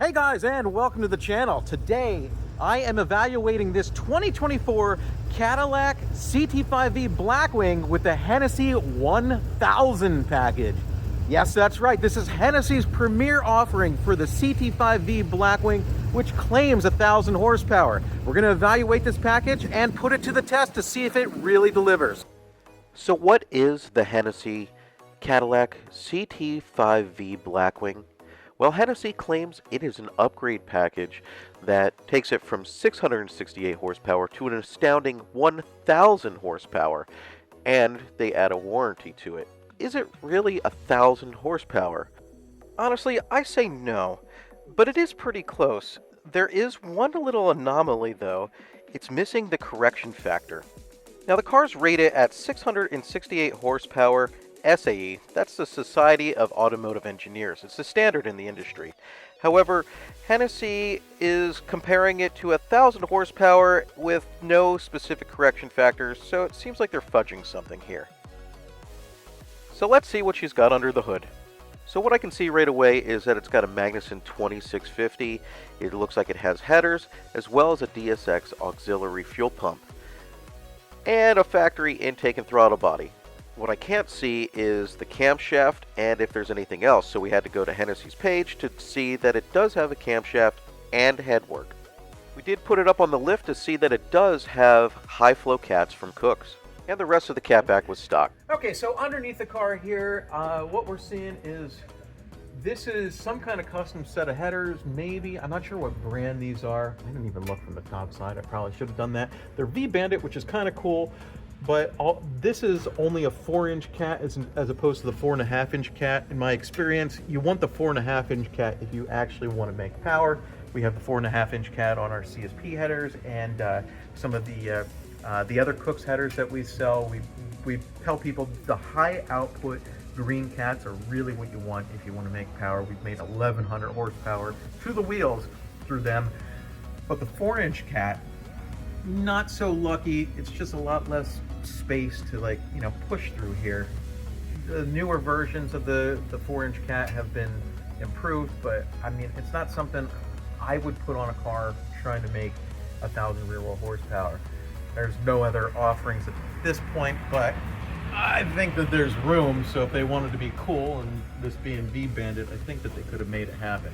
Hey guys, and welcome to the channel. Today I am evaluating this 2024 Cadillac CT5-V Blackwing with the Hennessey 1000 package. Yes, that's right. This is Hennessey's premier offering for the CT5-V Blackwing, which claims 1000 horsepower. We're going to evaluate this package and put it to the test to see if it really delivers. So what is the Hennessey Cadillac CT5-V Blackwing? Well, Hennessey claims it is an upgrade package that takes it from 668 horsepower to an astounding 1000 horsepower, and they add a warranty to it. Is it really 1000 horsepower? Honestly, I say no, but it is pretty close. There is one little anomaly though. It's missing the correction factor. Now the car's rated at 668 horsepower SAE, that's the Society of Automotive Engineers. It's the standard in the industry. However, Hennessey is comparing it to 1000 horsepower with no specific correction factors, so it seems like they're fudging something here. So let's see what she's got under the hood. So what I can see right away is that it's got a Magnuson 2650. It looks like it has headers, as well as a DSX auxiliary fuel pump, and a factory intake and throttle body. What I can't see is the camshaft and if there's anything else, so we had to go to Hennessey's page to see that it does have a camshaft and headwork. We did put it up on the lift to see that it does have high flow cats from Cooks, and the rest of the catback was stock. Okay, so underneath the car here, what we're seeing is this is some kind of custom set of headers, maybe. I'm not sure what brand these are. I didn't even look from the top side. I probably should have done that. They're V-Bandit, which is kind of cool. But this is only a 4-inch cat as opposed to the 4.5-inch cat. In my experience, you want the 4.5-inch cat if you actually want to make power. We have the 4.5-inch cat on our CSP headers, and some of the other Cooks headers that we sell. We tell people the high output green cats are really what you want if you want to make power. We've made 1100 horsepower to the wheels through them. But the 4-inch cat, not so lucky. It's just a lot less space to push through here. The newer versions of the 4-inch cat have been improved, but I mean, it's not something I would put on a car trying to make 1000 rear wheel horsepower. There's no other offerings at this point, but I think that there's room. So if they wanted to be cool, and this being V-Bandit, I think that they could have made it happen.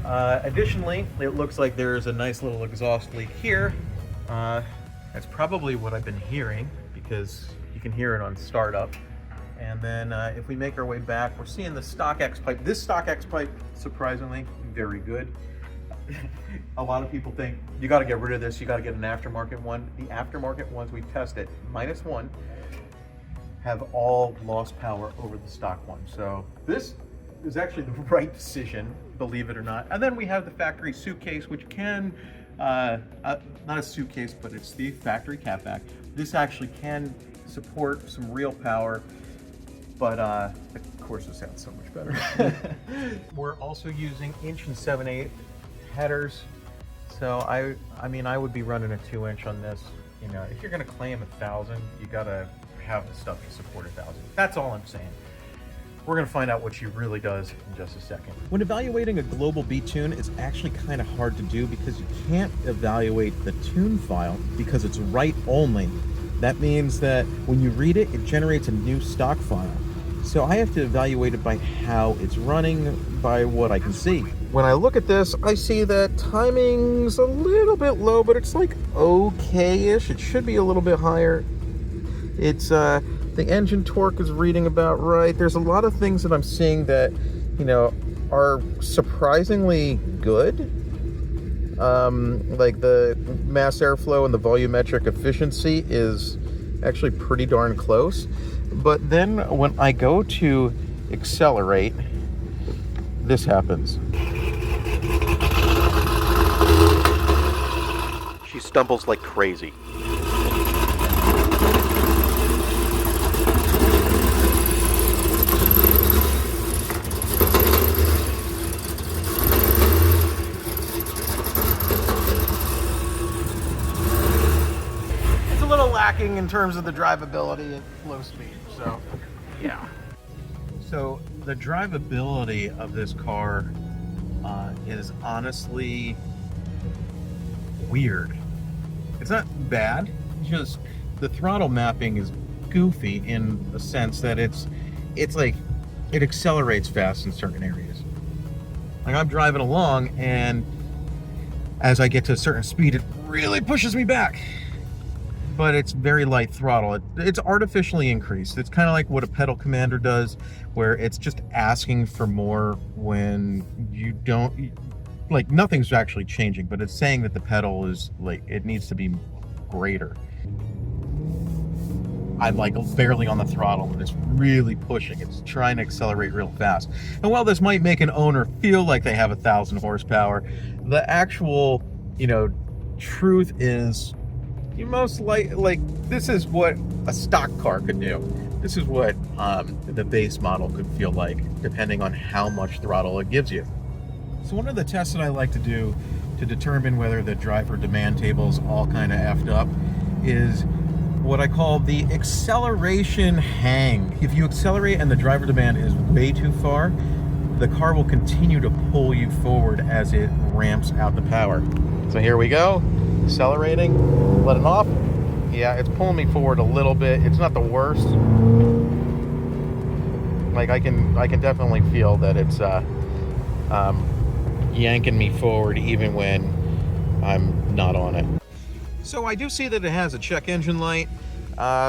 Additionally, it looks like there's a nice little exhaust leak here. That's probably what I've been hearing, because you can hear it on startup. And then if we make our way back, we're seeing the stock X pipe. This stock X pipe, surprisingly, very good. A lot of people think you got to get rid of this, you got to get an aftermarket one. The aftermarket ones we tested, -1, have all lost power over the stock one. So this is actually the right decision, believe it or not. And then we have the factory suitcase, which can not a suitcase, but it's the factory catback. This actually can support some real power, but of course it sounds so much better. We're also using 1 7/8" headers, so I mean I would be running a 2-inch on this. You know, if you're going to claim 1000, you got to have the stuff to support 1000. That's all I'm saying. We're going to find out what she really does in just a second. When evaluating a global beat tune, it's actually kind of hard to do because you can't evaluate the tune file because it's write only. That means that when you read it, it generates a new stock file. So I have to evaluate it by how it's running, by what I can see. When I look at this, I see that timing's a little bit low, but it's like okay-ish. It should be a little bit higher. It's the engine torque is reading about right. There's a lot of things that I'm seeing that, you know, are surprisingly good. Like the mass airflow and the volumetric efficiency is actually pretty darn close. But then when I go to accelerate, this happens. She stumbles like crazy. Lacking in terms of the drivability at low speed, so yeah. So the drivability of this car is is honestly weird. It's not bad, just the throttle mapping is goofy in a sense that it's like it accelerates fast in certain areas. Like I'm driving along and as I get to a certain speed it really pushes me back. But it's very light throttle. It's artificially increased. It's kind of like what a pedal commander does, where it's just asking for more when you don't, like nothing's actually changing, but it's saying that the pedal is like, it needs to be greater. I'm like barely on the throttle and it's really pushing. It's trying to accelerate real fast. And while this might make an owner feel like they have 1,000 horsepower, the actual, truth is you most like this is what a stock car could do. This is what the base model could feel like, depending on how much throttle it gives you. So one of the tests that I like to do to determine whether the driver demand table is all kind of effed up is what I call the acceleration hang. If you accelerate and the driver demand is way too far, the car will continue to pull you forward as it ramps out the power. So here we go, accelerating, letting off. Yeah, it's pulling me forward a little bit. It's not the worst. Like I can definitely feel that it's yanking me forward even when I'm not on it. So I do see that it has a check engine light.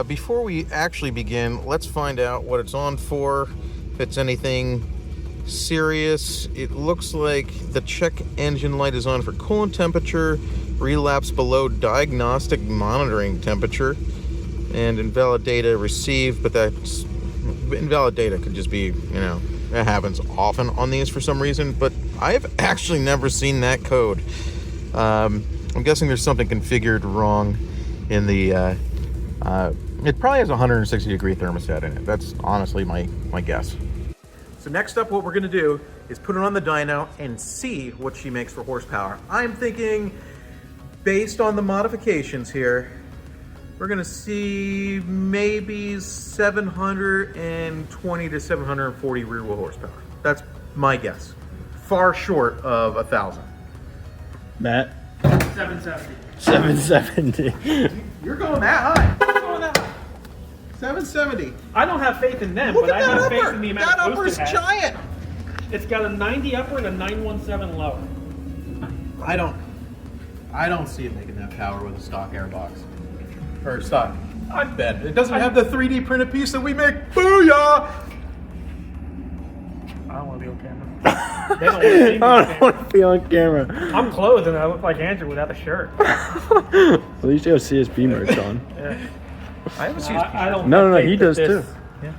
Before we actually begin, let's find out what it's on for, if it's anything serious. It looks like the check engine light is on for coolant temperature, relapse below diagnostic monitoring temperature, and invalid data received, but that's invalid data could just be, it happens often on these for some reason, but I've actually never seen that code. I'm guessing there's something configured wrong in the, it probably has a 160 degree thermostat in it. That's honestly my guess. So next up, what we're gonna do is put it on the dyno and see what she makes for horsepower. I'm thinking, based on the modifications here, we're gonna see maybe 720 to 740 rear wheel horsepower. That's my guess. Far short of 1,000. Matt? 770. 770. You're going that high. You're going that high. 770. I don't have faith in them, Look but at I that have faith upper. in the amount That of upper's post it has. giant. It's got a 90 upper and a 917 lower. I don't see it making that power with a stock airbox. Or stock. I bet. It doesn't have the 3D printed piece that we make. Booyah! I don't want to be on camera. They don't want to see me I on don't camera. want to be on camera. I'm clothed and I look like Andrew without a shirt. At least you have CSB merch on. Yeah. I haven't seen I don't No, have faith he that does this- too.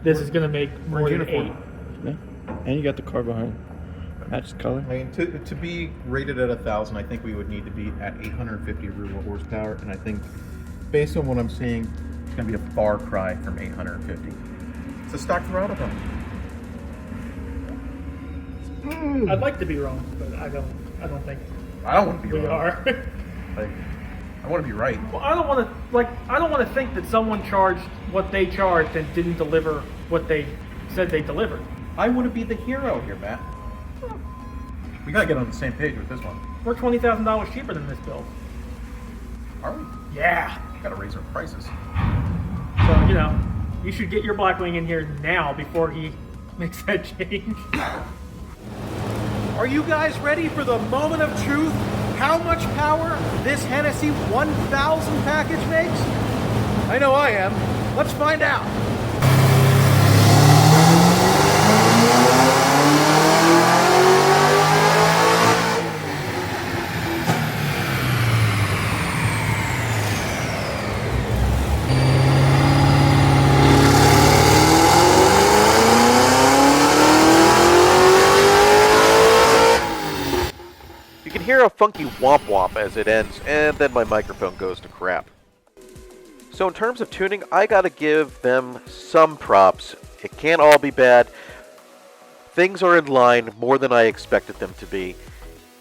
This is going to make We're more in than uniform. 8. Yeah. And you got the car behind. Matches color. I mean, to be rated at 1,000, I think we would need to be at 850 rear wheel horsepower, and I think, based on what I'm seeing, it's going to be a far cry from 850. It's a stock throttle pump. I'd like to be wrong, but I don't think I don't want to be we wrong. are. Like, I want to be right. Well, I don't want to think that someone charged what they charged and didn't deliver what they said they delivered. I want to be the hero here, Matt. We got to get on the same page with this one. We're $20,000 cheaper than this build. Are we? Yeah. Got to raise our prices. So, you should get your Blackwing in here now before he makes that change. Are you guys ready for the moment of truth? How much power this Hennessey 1000 package makes? I know I am. Let's find out. You can hear a funky womp womp as it ends, and then my microphone goes to crap. So in terms of tuning, I gotta give them some props. It can't all be bad. Things are in line more than I expected them to be.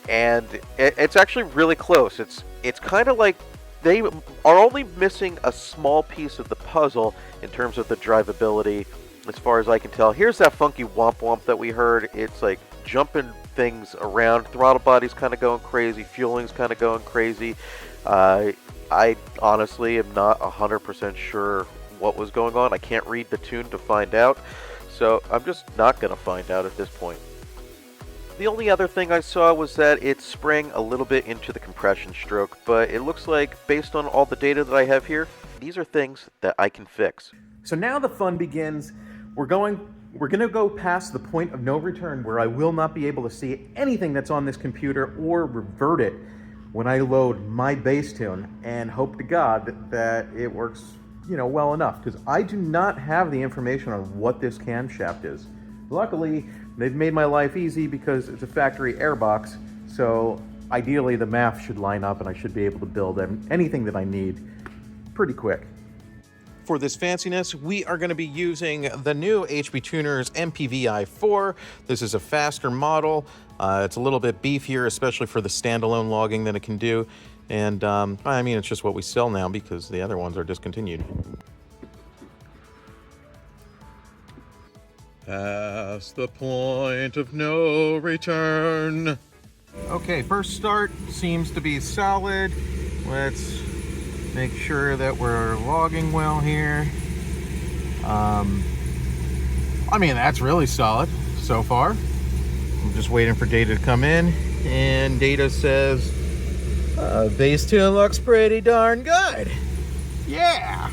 And it's actually really close. It's kind of like they are only missing a small piece of the puzzle in terms of the drivability, as far as I can tell. Here's that funky womp womp that we heard. It's like jumping things around. Throttle body's kind of going crazy, fueling's kind of going crazy. I honestly am not 100% sure what was going on. I can't read the tune to find out, so I'm just not going to find out at this point. The only other thing I saw was that it sprang a little bit into the compression stroke, but it looks like, based on all the data that I have here, these are things that I can fix. So now the fun begins. We're going to go past the point of no return where I will not be able to see anything that's on this computer or revert it when I load my bass tune, and hope to God that it works, well enough, because I do not have the information on what this camshaft is. Luckily, they've made my life easy because it's a factory airbox, so ideally the math should line up and I should be able to build anything that I need pretty quick. For this fanciness, we are going to be using the new HP Tuners MPVI4. This is a faster model. It's a little bit beefier, especially for the standalone logging that it can do. And I mean, it's just what we sell now because the other ones are discontinued. Past the point of no return. Okay, first start seems to be solid. Let's make sure that we're logging well here. I mean, that's really solid so far. I'm just waiting for data to come in, and data says bass tune looks pretty darn good. Yeah.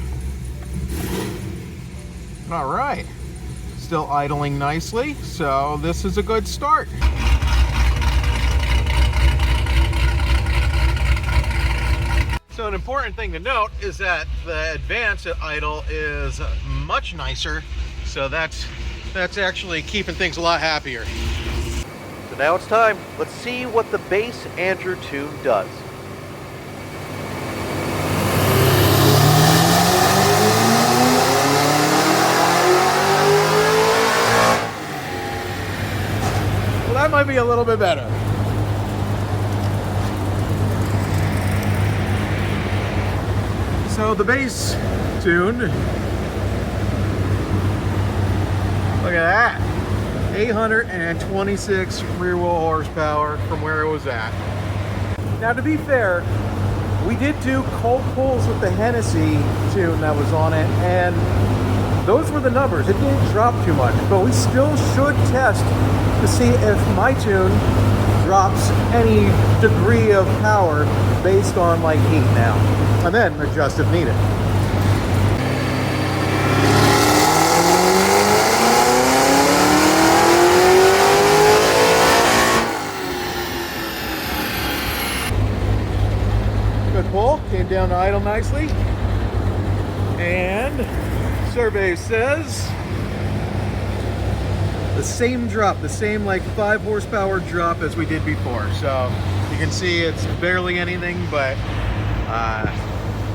All right. Still idling nicely, so this is a good start. So an important thing to note is that the advance at idle is much nicer, so that's actually keeping things a lot happier. So now it's time. Let's see what the bass Andrew tune does. Well, that might be a little bit better. So the bass tune, look at that, 826 rear wheel horsepower from where it was at. Now, to be fair, we did do cold pulls with the Hennessey tune that was on it, and those were the numbers. It didn't drop too much, but we still should test to see if my tune drops any degree of power based on like heat now, and then adjust if needed. Good pull, came down to idle nicely, and survey says the same drop, the same like 5 horsepower drop as we did before. So you can see it's barely anything, but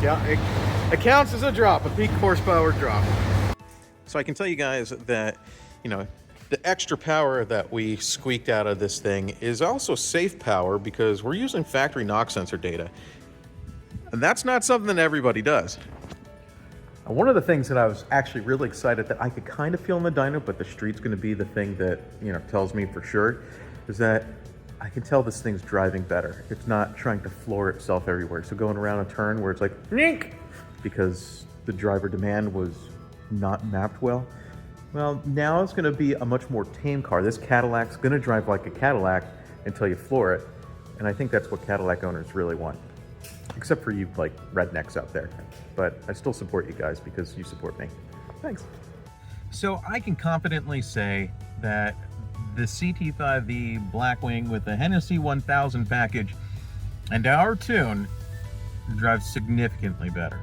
yeah, it counts as a drop, a peak horsepower drop. So I can tell you guys that, the extra power that we squeaked out of this thing is also safe power because we're using factory knock sensor data. And that's not something that everybody does. One of the things that I was actually really excited that I could kind of feel in the dyno, but the street's going to be the thing that, tells me for sure, is that I can tell this thing's driving better. It's not trying to floor itself everywhere. So going around a turn where it's like, nink, because the driver demand was not mapped well. Well, now it's going to be a much more tame car. This Cadillac's going to drive like a Cadillac until you floor it. And I think that's what Cadillac owners really want. Except for you, like, rednecks out there. But I still support you guys because you support me. Thanks. So I can confidently say that the CT5-V Blackwing with the Hennessey 1000 package and our tune drives significantly better.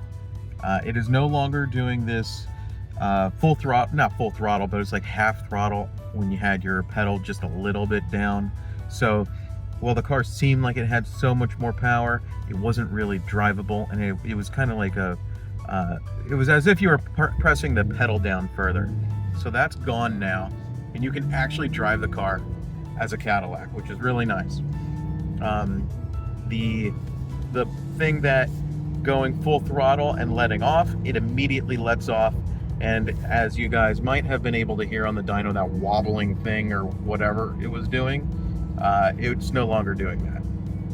It is no longer doing this full throttle, not full throttle, but it's like half throttle when you had your pedal just a little bit down. So while the car seemed like it had so much more power, it wasn't really drivable, and it was kind of like it was as if you were pressing the pedal down further. So that's gone now, and you can actually drive the car as a Cadillac, which is really nice. The thing that going full throttle and letting off, it immediately lets off, and as you guys might have been able to hear on the dyno, that wobbling thing or whatever it was doing, it's no longer doing that.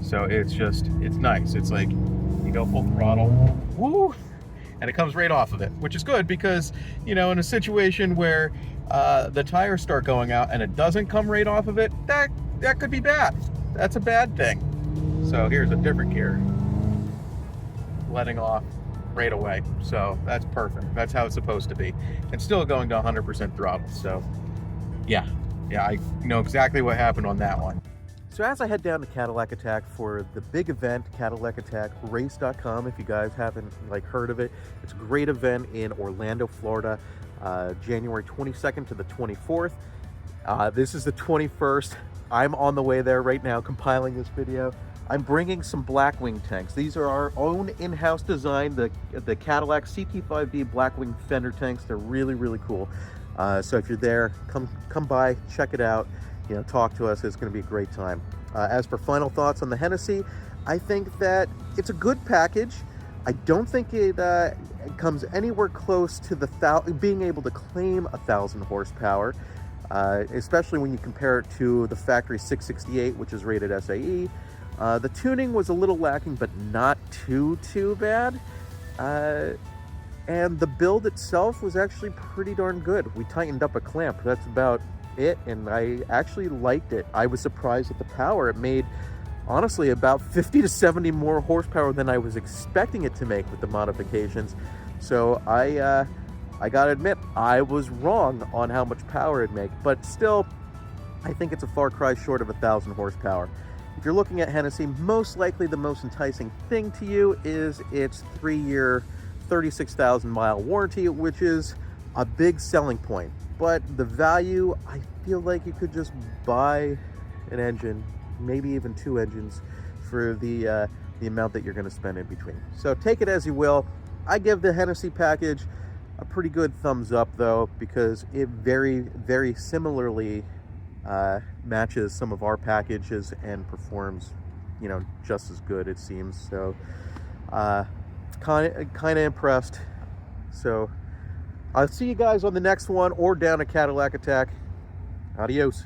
So it's nice. It's like you go full throttle, woo, and it comes right off of it, which is good because, you know, in a situation where the tires start going out and it doesn't come right off of it, that could be bad. That's a bad thing. So here's a different gear, letting off right away. So that's perfect. That's how it's supposed to be. And still going to 100% throttle. So yeah, I know exactly what happened on that one. So as I head down to Cadillac Attack for the big event, Cadillac Attack Race.com, if you guys haven't heard of it, it's a great event in Orlando, Florida, January 22nd to the 24th. This is the 21st. I'm on the way there right now compiling this video. I'm bringing some Blackwing tanks. These are our own in-house design, the Cadillac CT5-V Blackwing fender tanks. They're really, really cool. So if you're there, come by, check it out. You know, talk to us. It's going to be a great time. As for final thoughts on the Hennessey, I think that it's a good package. I don't think it comes anywhere close to being able to claim 1,000 horsepower, especially when you compare it to the factory 668, which is rated SAE. The tuning was a little lacking, but not too bad. And the build itself was actually pretty darn good. We tightened up a clamp. That's about it, and I actually liked it. I was surprised at the power. It made, honestly, about 50 to 70 more horsepower than I was expecting it to make with the modifications. So I gotta admit, I was wrong on how much power it'd make, but still, I think it's a far cry short of 1,000 horsepower. If you're looking at Hennessey, most likely the most enticing thing to you is its 3-year, 36,000 mile warranty, which is a big selling point. But the value, I feel like you could just buy an engine, maybe even 2 engines, for the amount that you're going to spend in between. So take it as you will. I give the Hennessey package a pretty good thumbs up, though, because it very, very similarly matches some of our packages and performs, you know, just as good, it seems. So kind of impressed. So I'll see you guys on the next one or down at Cadillac Attack. Adios.